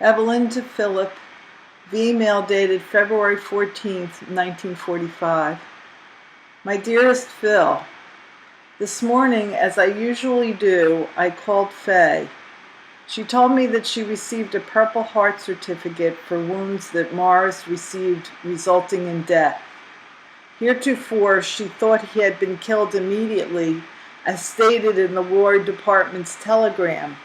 Evelyn to Philip, V-mail dated February 14th, 1945. My dearest Phil, this morning, as I usually do, I called Faye. She told me that she received a Purple Heart certificate for wounds that Morris received resulting in death. Heretofore, she thought he had been killed immediately, as stated in the War Department's telegram.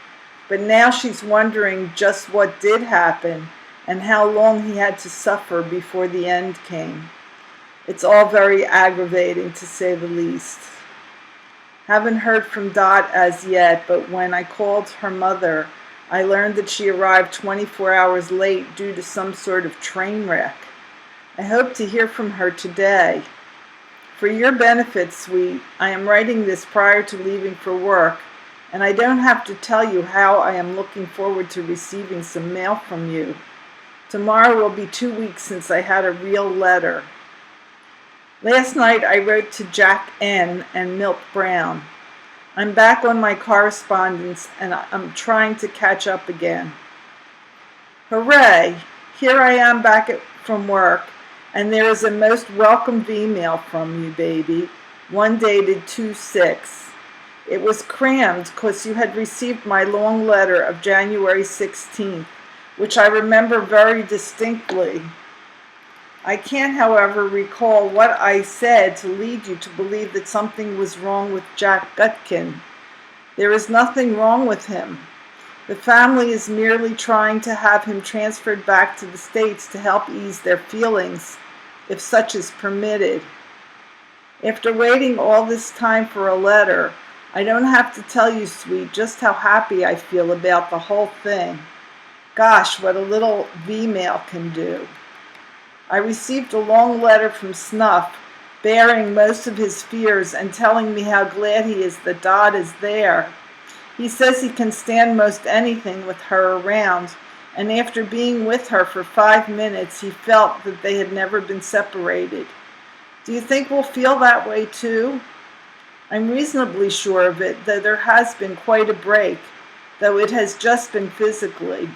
But now she's wondering just what did happen and how long he had to suffer before the end came. It's all very aggravating, to say the least. Haven't heard from Dot as yet, but when I called her mother, I learned that she arrived 24 hours late due to some sort of train wreck. I hope to hear from her today. For your benefit, sweet, I am writing this prior to leaving for work, and I don't have to tell you how I am looking forward to receiving some mail from you. Tomorrow will be 2 weeks since I had a real letter. Last night I wrote to Jack N. and Milt Brown. I'm back on my correspondence and I'm trying to catch up again. Hooray! Here I am back from work, and there is a most welcome V-mail from you, baby, one dated 2/6. It was crammed because you had received my long letter of January 16th, which I remember very distinctly. I can't, however, recall what I said to lead you to believe that something was wrong with Jack Gutkin. There is nothing wrong with him. The family is merely trying to have him transferred back to the States to help ease their feelings, if such is permitted. After waiting all this time for a letter, I don't have to tell you, sweet, just how happy I feel about the whole thing. Gosh, what a little V-mail can do. I received a long letter from Snuff, bearing most of his fears and telling me how glad he is that Dot is there. He says he can stand most anything with her around, and after being with her for 5 minutes, he felt that they had never been separated. Do you think we'll feel that way too? I'm reasonably sure of it, though there has been quite a break, though it has just been physically.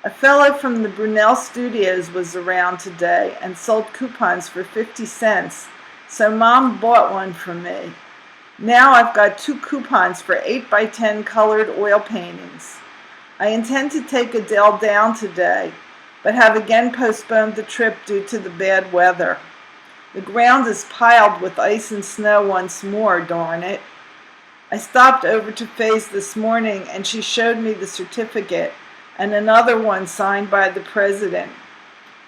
A fellow from the Brunel Studios was around today and sold coupons for 50 cents, so Mom bought one for me. Now I've got 2 coupons for 8x10 colored oil paintings. I intend to take Adele down today, but have again postponed the trip due to the bad weather. The ground is piled with ice and snow once more, darn it. I stopped over to Faye's this morning and she showed me the certificate and another one signed by the president.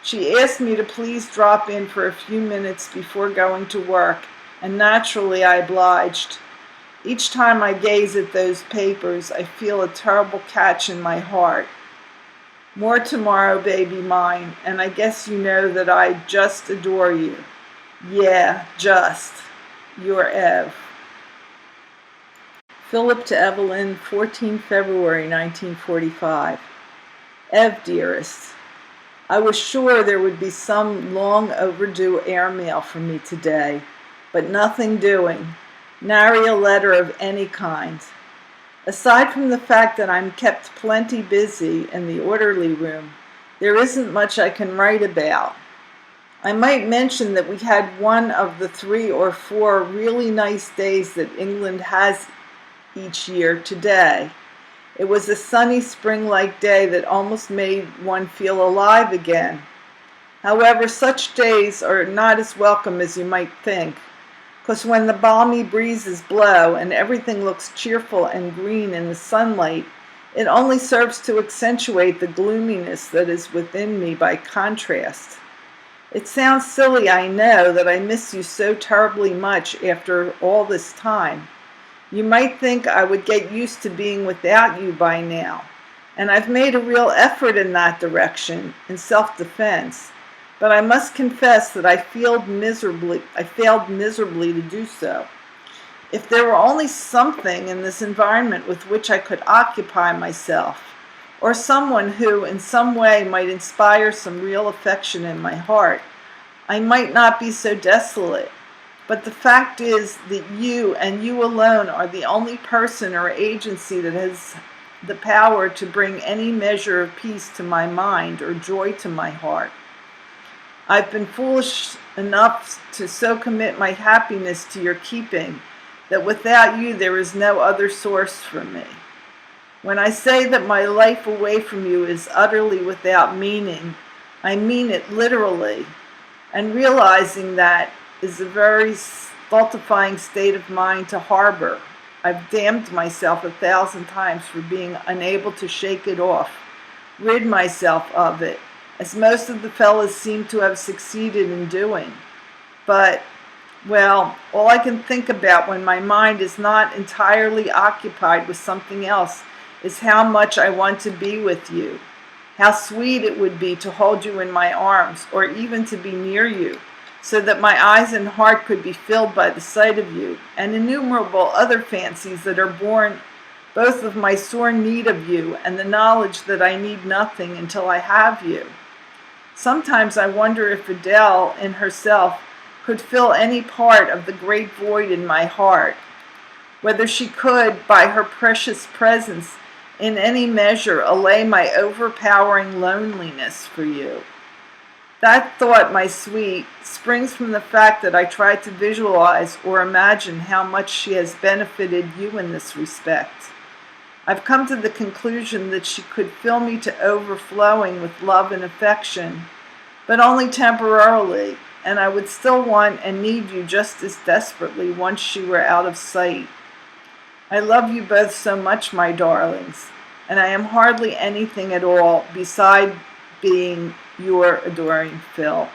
She asked me to please drop in for a few minutes before going to work, and naturally I obliged. Each time I gaze at those papers, I feel a terrible catch in my heart. More tomorrow, baby mine, and I guess you know that I just adore you. Yeah, just. Your Ev. Philip to Evelyn, 14 February 1945. Ev, dearest, I was sure there would be some long overdue airmail from me today, but nothing doing. Nary a letter of any kind. Aside from the fact that I'm kept plenty busy in the orderly room, there isn't much I can write about. I might mention that we had one of the 3 or 4 really nice days that England has each year today. It was a sunny spring-like day that almost made one feel alive again. However, such days are not as welcome as you might think, because when the balmy breezes blow and everything looks cheerful and green in the sunlight, it only serves to accentuate the gloominess that is within me by contrast. It sounds silly, I know, that I miss you so terribly much after all this time. You might think I would get used to being without you by now, and I've made a real effort in that direction, in self-defense, but I must confess that I failed miserably to do so. If there were only something in this environment with which I could occupy myself, or someone who in some way might inspire some real affection in my heart, I might not be so desolate. But the fact is that you and you alone are the only person or agency that has the power to bring any measure of peace to my mind or joy to my heart. I've been foolish enough to so commit my happiness to your keeping that without you there is no other source for me. When I say that my life away from you is utterly without meaning, I mean it literally, and realizing that is a very stultifying state of mind to harbor. I've damned myself 1,000 times for being unable to shake it off, rid myself of it, as most of the fellas seem to have succeeded in doing. But, well, all I can think about when my mind is not entirely occupied with something else is how much I want to be with you, how sweet it would be to hold you in my arms, or even to be near you, so that my eyes and heart could be filled by the sight of you, and innumerable other fancies that are born both of my sore need of you and the knowledge that I need nothing until I have you. Sometimes I wonder if Adele, in herself, could fill any part of the great void in my heart, whether she could, by her precious presence, in any measure allay my overpowering loneliness for you. That thought, my sweet, springs from the fact that I try to visualize or imagine how much she has benefited you in this respect. I've come to the conclusion that she could fill me to overflowing with love and affection, but only temporarily, and I would still want and need you just as desperately once she were out of sight. I love you both so much, my darlings, and I am hardly anything at all beside being your adoring Phil.